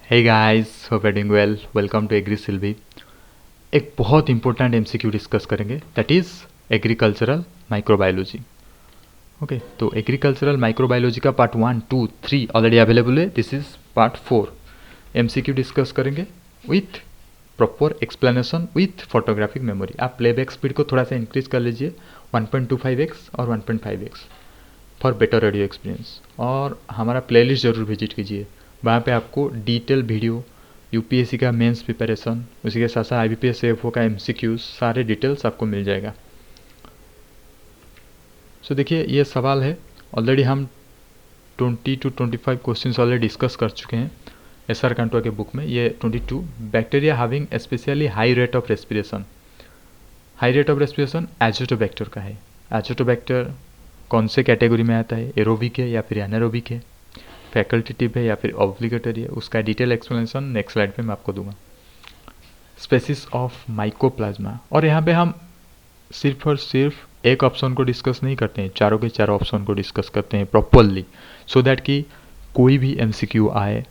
Hey guys, hope you doing well. Welcome to Agri Silvi. एक बहुत important MCQ discuss करेंगे, that is agricultural microbiology. Okay, तो agricultural microbiology का part 1, 2, 3 already available है। This is part 4। MCQ discuss करेंगे with proper explanation with photographic memory. आप playback speed को थोड़ा सा इंक्रीज कर लीजिए, 1.25x और 1.5x for better audio experience. और हमारा प्लेलिस्ट ज़रूर विजिट कीजिए, वहाँ पे आपको डिटेल वीडियो, यूपीएससी का मेंस प्रिपरेशन, उसी के साथ साथ आईबीपीएस एफओ का एमसीक्यूज, सारे डिटेल्स आपको मिल जाएगा। सो देखिए, ये सवाल है, ऑलरेडी हम 20 to 25 क्वेश्चंस ऑलरेडी डिस्कस कर चुके हैं एसआर कांटवा के बुक में। ये 22 bacteria having specially high rate of respiration. High rate of respiration Azotobacter का है। एजोटोबैक्टर कौन से कैटेगरी में आता है, एरोबिक है या फिर एनारोबिक है, फैकल्टेटिव है या फिर ऑब्लिगेटरी है, उसका डिटेल एक्सप्लेनेशन नेक्स्ट स्लाइड पे मैं आपको दूंगा। स्पेसिस ऑफ माइकोप्लाज्मा, और यहाँ पे हम सिर्फ और सिर्फ एक ऑप्शन को डिस्कस नहीं करते हैं, चारों के चारों ऑप्शन को डिस्कस करते हैं प्रॉपरली, सो दैट कि कोई भी एमसीक्यू आए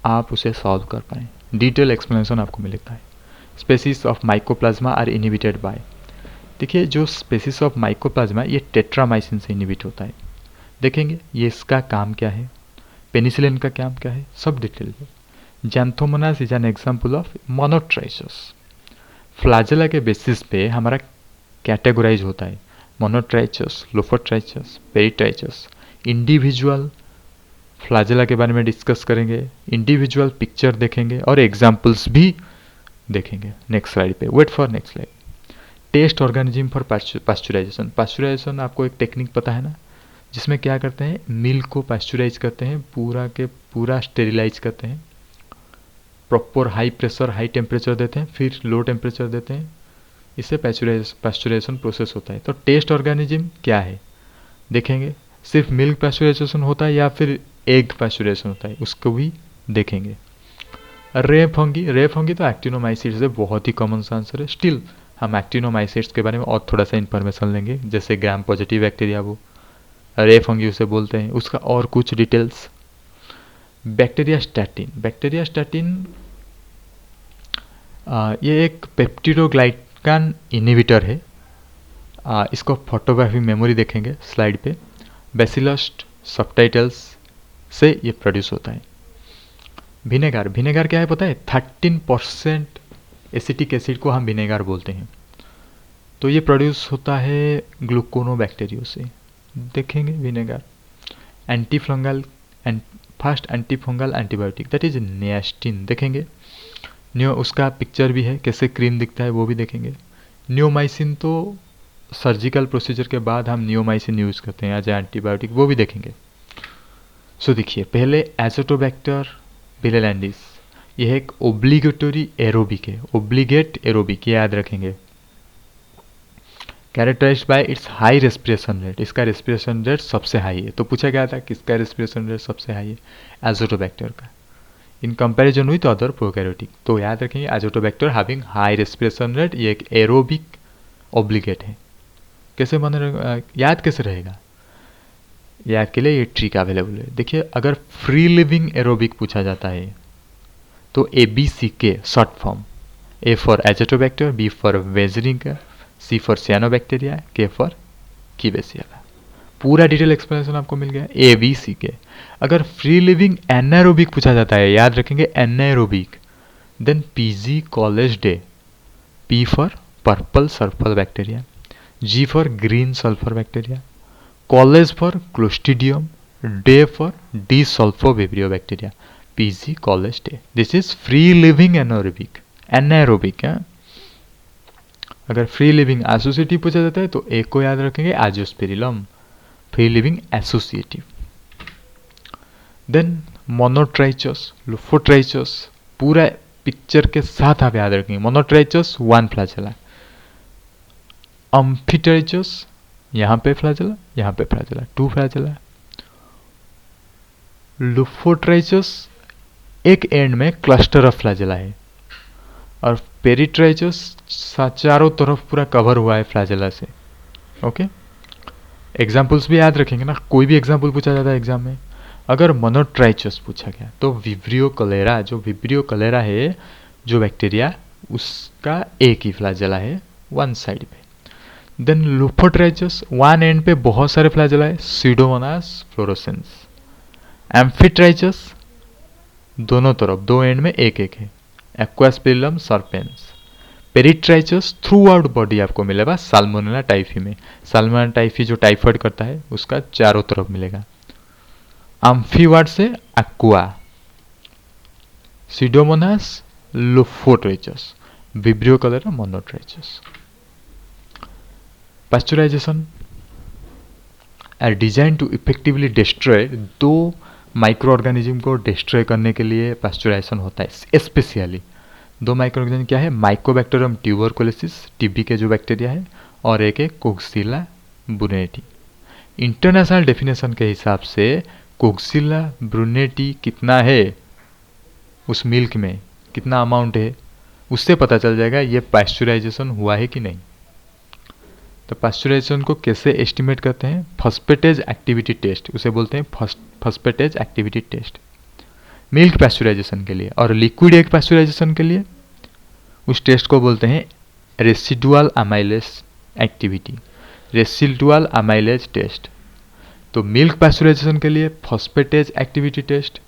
आप उसे सॉल्व कर पाएँ। डिटेल एक्सप्लेनेशन आपको मिलता है। Species of mycoplasma are inhibited by, देखिए जो स्पेसिस ऑफ माइकोप्लाज्मा ये टेट्रामाइसिन से इनिबिट होता है। देखेंगे ये इसका काम क्या है, पेनिसिलिन का काम क्या है, सब डिटेल में। Xanthomonas is an example of monotrichous. Flagella के बेसिस पे हमारा कैटेगराइज होता है मोनोट्राइचस, लोफोट्राइचस, पेरिट्राइचस। इंडिविजुअल फ्लैजेला के बारे में डिस्कस करेंगे, इंडिविजुअल पिक्चर देखेंगे और एग्जाम्पल्स भी देखेंगे नेक्स्ट स्लाइड पे। Wait for next slide. Test organism for pasteurisation. Pasteurisation आपको एक टेक्निक पता है ना, जिसमें क्या करते हैं, मिल्क को पास्चुराइज करते हैं, पूरा के पूरा स्टेरिलाइज करते हैं, proper high pressure high temperature देते हैं, फिर लो टेम्परेचर देते हैं, इससे पास्चुराइजेशन प्रोसेस होता है। तो टेस्ट ऑर्गेनिज्म क्या है देखेंगे, सिर्फ मिल्क पास्चुराइजेशन होता है या फिर एग पास्चुराइजेशन होता है, उसको भी देखेंगे। रे फंगी तो एक्टिनोमाइसिट्स है, बहुत ही कॉमन सा आंसर है। स्टिल हम एक्टिनोमाइसिट्स के बारे में और थोड़ा सा इन्फॉर्मेशन लेंगे, जैसे ग्राम पॉजिटिव बैक्टीरिया वो रे फंगी उसे बोलते हैं, उसका और कुछ डिटेल्स। बैक्टीरिया स्टैटिन ये एक पेप्टिडोग्लाइकान इनहिबिटर है। इसको फोटोग्राफिक मेमोरी देखेंगे स्लाइड पे। बैसिलस सबटाइटल्स से ये प्रोड्यूस होता है। विनेगार क्या है पता है, 13% एसिटिक एसिड को हम विनेगार बोलते हैं। तो ये प्रोड्यूस होता है ग्लूकोनोबैक्टीरियो से, देखेंगे vinegar. Antifungal first antifungal antibiotic that is nystatin, देखेंगे। उसका पिक्चर भी है, कैसे क्रीम दिखता है वो भी देखेंगे। नियोमाइसिन तो सर्जिकल प्रोसीजर के बाद हम नियोमाइसिन यूज़ करते हैं एज ए एंटीबायोटिक, वो भी देखेंगे। सो देखिए, पहले एजोटोबैक्टर बिलेलैंडिस, यह एक ओब्लिगेटरी एरोबिक है, ओब्लिगेट एरोबिक, ये याद रखेंगे। Characterised by its high respiration rate, इसका रेस्पिरेशन रेट सबसे हाई है। तो पूछा गया था किसका रेस्पिरेशन रेट सबसे हाई है, एजोटोबैक्टर का, in comparison with other prokaryotic. तो याद रखेंगे Azotobacter having high respiration rate, ये एक एरोबिक ओब्लिगेट है। कैसे याद कैसे रहेगा, याद के लिए ये ट्रिक अवेलेबल है। देखिए, अगर फ्री लिविंग एरोबिक पूछा जाता है तो ABCK short form, A for azotobacter, B for beijerinckia, C for cyanobacteria, K for klebsiella. पूरा डिटेल एक्सप्लेनेशन आपको मिल गया, ABCK। अगर फ्री लिविंग एनारोबिक पूछा जाता है, याद रखेंगे anaerobic, then PG college day, P for purple sulphur bacteria, G for green sulphur bacteria, college for clostridium, day for desulfovibrio bacteria, PG college day. This is free living anaerobic है। अगर free living associative पूछा जाता है तो एक को याद रखेंगे एजियोस्पेरिलम, फ्री लिविंग एसोसिएटिव। देन मोनोट्राइचस, लोफोट्राइचस, पूरा पिक्चर के साथ आप याद रखेंगे। मोनोट्राइचस 1 फ्लैजेला, अम्फिट्राइचस यहाँ पे फ्लैजेला, यहाँ पे फ्लैजेला, 2 फ्लैजेला। लोफोट्राइचस एक एंड में क्लस्टर ऑफ फ्लैजेला है, और पेरिट्राइचस चारों तरफ पूरा कवर हुआ है फ्लैजेला से। ओके, एग्जाम्पल्स भी याद रखेंगे ना, कोई भी एग्जाम्पल पूछा जाता है एग्जाम में। अगर मोनोट्राइचस पूछा गया तो विब्रियो कलेरा, जो विब्रियो कलेरा है जो बैक्टीरिया, उसका एक ही फ्लैजेला है वन साइड पे। देन लुफोट्राइचस, वन एंड पे बहुत सारे फ्लैजेला है, सीडोमोनास फ्लोरोसेंस। एम्फिट्राइचस, दोनों तरफ दो एंड में एक एक है, aquaspirillum serpens. Peritrichous throughout body आपको मिलेगा साल्मोनेला टाइफी में, साल्मोनेला टाइफी जो टाइफाइड करता है उसका चारों तरफ मिलेगा। एम्फीवर्ड से aqua, pseudomonas, lophotrichous, vibrio cholerae, monotrichous. Pasteurization are designed to effectively destroy, दो माइक्रो ऑर्गेनिज्म को डिस्ट्रॉय करने के लिए पास्चुराइजेशन होता है। स्पेशली दो माइक्रो ऑर्गेनिज्म क्या है, माइकोबैक्टीरियम ट्यूबरकुलोसिस, टीबी के जो बैक्टीरिया है, और एक है कोक्सीला ब्रुनेटी। इंटरनेशनल डेफिनेशन के हिसाब से कोक्सीला ब्रुनेटी कितना है उस मिल्क में, कितना अमाउंट है, उससे पता चल जाएगा ये पास्चुराइजेशन हुआ है कि नहीं। तो पास्चुराइजेशन को कैसे एस्टिमेट करते हैं, फॉस्फेटेज एक्टिविटी टेस्ट, उसे बोलते हैं phosphatase activity test milk pasteurisation के लिए। और लिक्विड एग पास्चुराइजेशन के लिए उस टेस्ट को बोलते हैं residual amylase activity, residual amylase test. तो मिल्क पास्चुराइजेशन के लिए phosphatase activity test,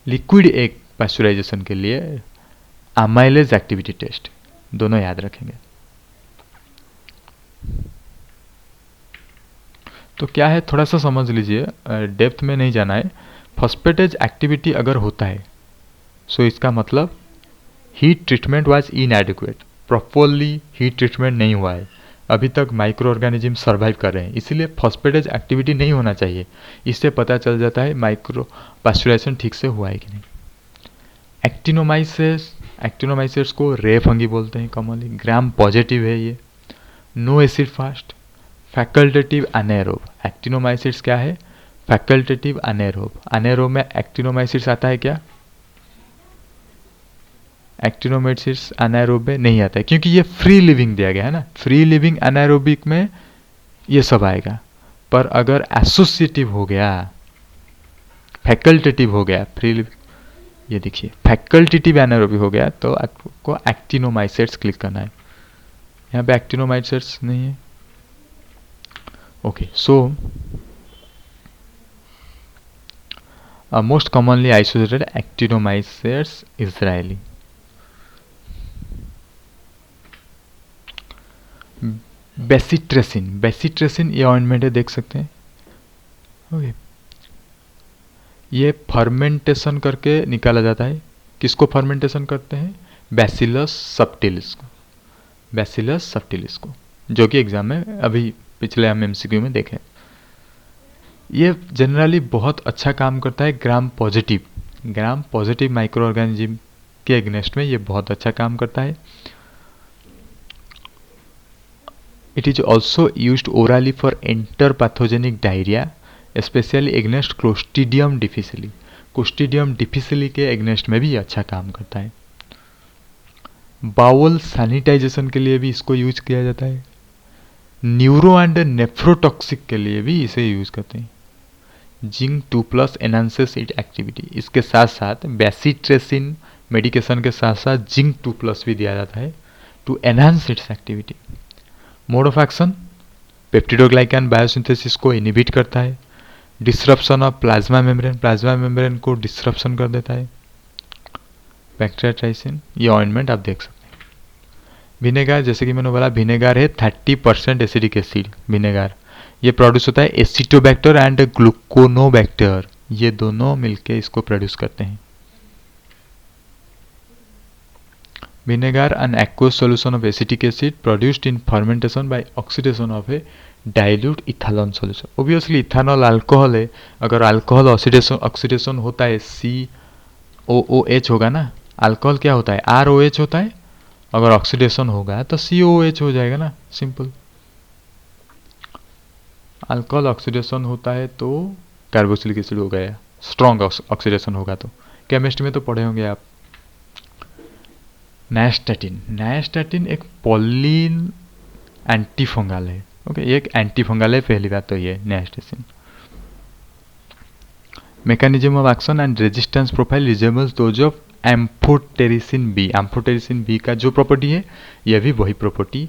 liquid egg pasteurisation के लिए अमाइलेज एक्टिविटी टेस्ट, दोनों याद रखेंगे। तो क्या है थोड़ा सा समझ लीजिए, डेप्थ में नहीं जाना है। फॉस्फेटेज एक्टिविटी अगर होता है सो इसका मतलब heat treatment was इनएडिक्वेट, properly heat treatment नहीं हुआ है, अभी तक माइक्रो ऑर्गेनिज्म सर्वाइव कर रहे हैं, इसीलिए फॉस्फेटेज एक्टिविटी नहीं होना चाहिए। इससे पता चल जाता है माइक्रो पास्चुराइजेशन ठीक से हुआ है कि नहीं। एक्टिनोमाइसेट्स, एक्टिनोमाइसेट्स को रे फंगी बोलते हैं कॉमनली, ग्राम पॉजिटिव है ये, no acid fast, facultative anaerobe. Actinomycetes क्या है, फैकल्टेटिव अनेरोब। अनेरोब में एक्टिनोमाइसेट्स आता है क्या, एक्टिनोमाइसेट्स अनाएरोब में नहीं आता है क्योंकि ये फ्री लिविंग दिया गया है ना, फ्री लिविंग अनाएरोबिक में ये सब आएगा। पर अगर एसोसिएटिव हो गया, फैकल्टेटिव हो गया, फ्री लिविंग, ये देखिए फैकल्टेटिव एनारोबिक हो गया तो आपको एक्टिनोमाइसेट्स क्लिक करना है, यहाँ पे एक्टिनोमाइसेट्स नहीं है। Okay, so most commonly isolated actinomycetes Israeli. Bacitracin, bacitracin ये ऑइंटमेंट है, देख सकते हैं। ओके, ये फर्मेंटेशन करके निकाला जाता है। किसको फर्मेंटेशन करते हैं, बैसिलस सबटिलिस को, बैसिलस सबटिलिस को, जो कि एग्जाम में अभी पिछले हम एमसीक्यू में देखें। ये जनरली बहुत अच्छा काम करता है gram positive, gram positive micro organism के अगेंस्ट में ये बहुत अच्छा काम करता है। It is also used orally for interpathogenic diarrhea, especially against Clostridium difficile. Clostridium difficile के अगेंस्ट में भी अच्छा काम करता है। बाउल सैनिटाइजेशन के लिए भी इसको यूज किया जाता है। न्यूरो एंड नेफ्रोटॉक्सिक के लिए भी इसे यूज करते हैं। जिंक 2+ एनहांसेस इट एक्टिविटी, इसके साथ साथ बेसिट्रेसिन मेडिकेशन के साथ साथ जिंक 2+ भी दिया जाता है to enhance its activity. Mode of action, peptidoglycan biosynthesis को इनहिबिट करता है। Disruption of plasma membrane, plasma membrane को डिसरप्शन कर देता है। बैक्टीरियाट्राइसिन, ये ऑइंटमेंट आप देख सकते हैं। विनेगार, जैसे कि मैंने बोला विनेगार है 30% एसिडिक एसिड विनेगार, ये प्रोड्यूस होता है एसिटोबैक्टर एंड ग्लूकोनोबैक्टर, ये दोनों मिलके इसको प्रोड्यूस करते हैं। Vinegar, an aqueous solution of acetic acid produced in fermentation by oxidation of a dilute ethanol solution. Obviously ethanol alcohol है, अगर अल्कोहल ऑक्सीडेशन होता है COOH होगा ना, अल्कोहल क्या होता है ROH होता है, अगर ऑक्सीडेशन होगा तो COOH हो जाएगा ना, सिंपल। अल्कोहल ऑक्सीडेशन होता है तो कार्बोक्सिलिक एसिड हो गया, स्ट्रॉन्ग ऑक्सीडेशन होगा तो, केमिस्ट्री में तो पढ़े होंगे आप। नाइस्टेटिन, नाइस्टेटिन एक पॉलिन एंटीफंगल है। ओके, एक एंटीफंगल है, पहली बात तो ये nystatin. mechanism of action and resistance profile resembles those of amphotericin B. Amphotericin B का जो प्रॉपर्टी है यह भी वही प्रॉपर्टी,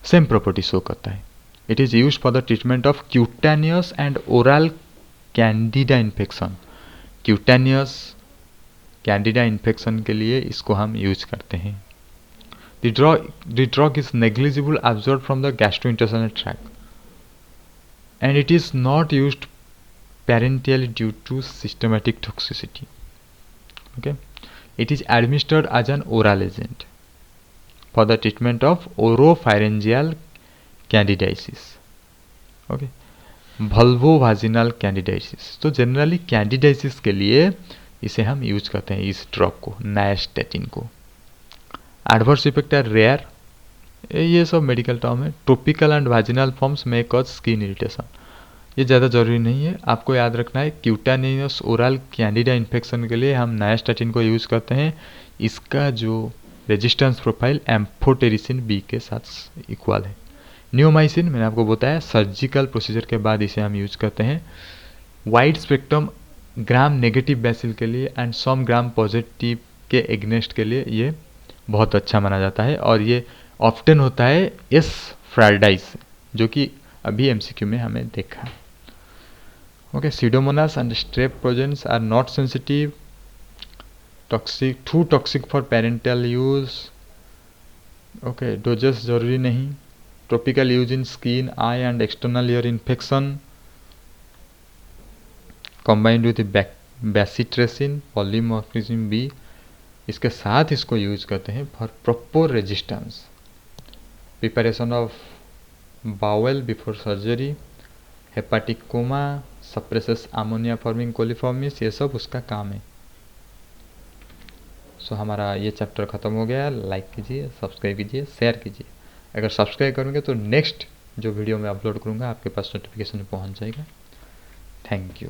सेम प्रॉपर्टी शो करता है। It is use for the treatment of cutaneous and oral Candida infection. Cutaneous Candida infection के लिए इसको हम यूज करते हैं। The drug is negligible absorb from the gastrointestinal tract and it is not used parenterally due to systematic toxicity. Okay, it is administered as an oral agent for the treatment of oropharyngeal candidiasis. Okay, vulvovaginal candidiasis। तो generally candidiasis के लिए इसे हम use करते हैं, इस drug को, नाइस्टेटिन को। एडवर्स इफेक्ट आर रेयर, ये सब मेडिकल टर्म है। टॉपिकल एंड वाजिनल फॉर्म्स में कॉज स्किन इरिटेशन, ये ज़्यादा जरूरी नहीं है, आपको याद रखना है। क्यूटेनियस ओरल कैंडिडा इन्फेक्शन के लिए हम नाइस्टेटिन को यूज़ करते हैं। इसका जो रेजिस्टेंस प्रोफाइल एम्फोटेरिसिन बी के साथ इक्वल है। नियोमाइसिन मैंने आपको बताया, सर्जिकल प्रोसीजर के बाद इसे हम यूज करते हैं। Wide spectrum gram negative BECIL के लिए एंड सम ग्राम पॉजिटिव के एग्नेस्ट के लिए ये बहुत अच्छा माना जाता है, और ये ऑफ्टन होता है एस फ्राइडाइस, जो कि अभी एमसीक्यू में हमें देखा। Okay, pseudomonas and streptogens are not sensitive, toxic, too toxic for parenteral use. Okay, doses जरूरी नहीं। Topical use in skin, eye and external ear infection, combined with bacitracin, polymorphism B, इसके साथ इसको यूज करते हैं for proper resistance, preparation of bowel before surgery, hepatic coma, suppresses ammonia forming coliforms, ये सब उसका काम है। सो हमारा ये चैप्टर ख़त्म हो गया। लाइक कीजिए, सब्सक्राइब कीजिए, शेयर कीजिए। अगर सब्सक्राइब करोगे तो नेक्स्ट जो वीडियो मैं अपलोड करूँगा आपके पास नोटिफिकेशन पहुँच जाएगा। Thank you.